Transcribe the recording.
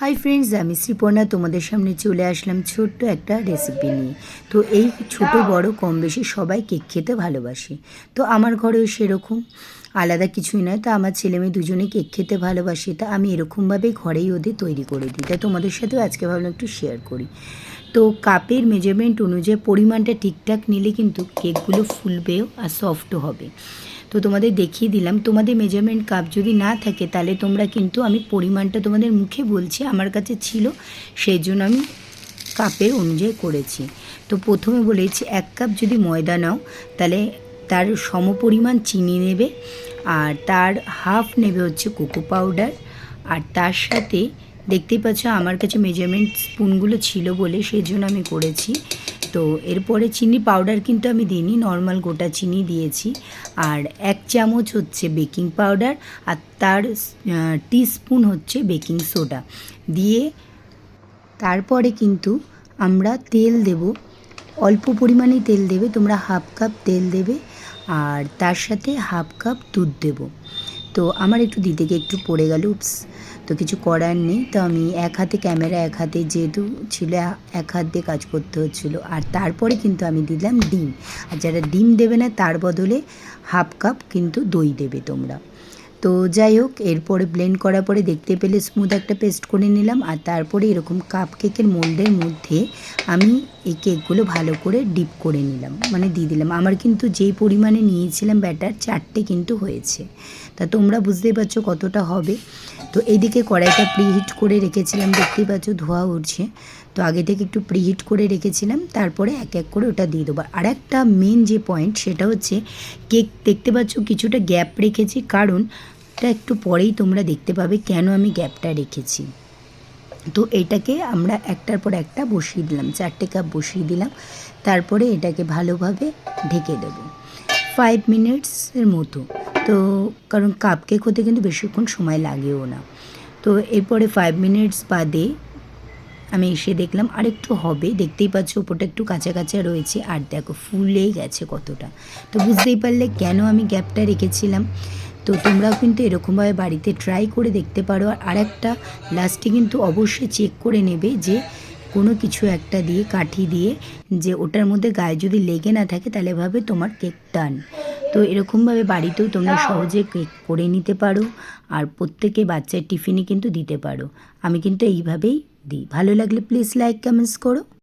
Hi friends, আমি শ্রীপর্ণা তোমাদের সামনে চলে আসলাম ছোট্ট একটা রেসিপি নিয়ে। তো এই ছোট বড় কম বেশি সবাই কেক খেতে ভালোবাসে। তো আমার ঘরেও সেরকম আলাদা কিছুই নয়। তা আমার ছেলে মেয়ে দুজনেই কেক খেতে ভালোবাসে, তা আমি এরকমভাবেই ঘরেই ওদের তৈরি করে দিই। তাই তোমাদের সাথেও আজকে ভাবলাম একটু শেয়ার করি। তো কাপের মেজারমেন্ট অনুযায়ী পরিমাণটা ঠিকঠাক নিলে কিন্তু কেকগুলো ফুলবেও আর সফটও হবে। তো তোমাদের দেখিয়ে দিলাম। তোমাদের মেজারমেন্ট কাপ যদি না থাকে তাহলে তোমরা কিন্তু, আমি পরিমাণটা তোমাদের মুখে বলছি, আমার কাছে ছিল সেই জন্য আমি কাপের অনুযায়ী করেছি। তো প্রথমে বলেছি 1 কাপ যদি ময়দা নাও তাহলে তার সমপরিমাণ চিনি নেবে, আর তার হাফ নেবে হচ্ছে কোকো পাউডার, আর তার সাথে দেখতেই পাচ্ছ আমার কাছে মেজারমেন্ট স্পুনগুলো ছিল বলে সেই জন্য আমি করেছি। তো এরপরে চিনি পাউডার কিন্তু আমি দিইনি, নর্মাল গোটা চিনি দিয়েছি। আর 1 চামচ হচ্ছে বেকিং পাউডার, আর তার টিস্পুন হচ্ছে বেকিং সোডা দিয়ে তারপরে কিন্তু আমরা তেল দেব। অল্প পরিমাণেই তেল দেবে, তোমরা হাফ কাপ তেল দেবে, আর তার সাথে হাফ কাপ দুধ দেব। তো আমার একটু দিতে গিয়ে একটু পড়ে গেল, উপস, তো কিছু করার নেই। তো আমি এক হাতে ক্যামেরা, এক হাতে যেহেতু ছিল, এক হাত দিয়ে কাজ করতে হচ্ছিলো। আর তারপরে কিন্তু আমি দিলাম ডিম, আর যারা ডিম দেবে না তার বদলে হাফ কাপ কিন্তু দই দেবে তোমরা। তো যাই হোক, এরপরে ব্লেন্ড করার পরে দেখতে পেলে স্মুথ একটা পেস্ট করে নিলাম। আর তারপরে এরকম কাপ কেকের মোল্ডের মধ্যে আমি এই কেকগুলো ভালো করে ডিপ করে নিলাম, মানে দিয়ে দিলাম। আমার কিন্তু যেই পরিমাণে নিয়েছিলাম ব্যাটার 4টে কিন্তু হয়েছে। তা তোমরা বুঝতেই পারছো কতটা হবে। তো এইদিকে কড়াইটা প্রিহিট করে রেখেছিলাম, দেখতেই পাচ্ছ ধোয়া উঠছে। তো আগে থেকে একটু প্রিহিট করে রেখেছিলাম, তারপরে এক এক করে ওটা দিয়ে দেবো। আর একটা মেন যে পয়েন্ট সেটা হচ্ছে কেক দেখতে পাচ্ছ কিছুটা গ্যাপ রেখেছি, কারণ এটা একটু পরেই তোমরা দেখতে পাবে কেন আমি গ্যাপটা রেখেছি। তো এটাকে আমরা একটার পর একটা বসিয়ে দিলাম, 4টে কাপ বসিয়ে দিলাম। তারপরে এটাকে ভালোভাবে ঢেকে দেবো 5 মিনিটসের মতো। তো কারণ কাপ কেক হতে কিন্তু বেশিক্ষণ সময় লাগেও না। তো এরপরে 5 মিনিটস বাদে আমি এসে দেখলাম আরেকটু হবে, দেখতেই পাচ্ছ ওপরটা একটু কাঁচা কাঁচা রয়েছে, আর দেখো ফুলেই গেছে কতটা। তো বুঝতেই পারলে কেন আমি গ্যাপটা রেখেছিলাম। তো তোমরাও কিন্তু এরকমভাবে বাড়িতে ট্রাই করে দেখতে পারো। আর একটা লাস্টে কিন্তু অবশ্যই চেক করে নেবে যে কোনো কিছু একটা দিয়ে, কাঠি দিয়ে, যে ওটার মধ্যে গায়ে যদি লেগে না থাকে তাহলে ভাবে তোমার কেক ডান। তো এরকমভাবে বাড়িতেও তোমরা সহজে কেক করে নিতে পারো, আর প্রত্যেকে বাচ্চার টিফিনে কিন্তু দিতে পারো। আমি কিন্তু এইভাবেই দিই। ভালো লাগলে প্লিজ লাইক কমেন্টস করো।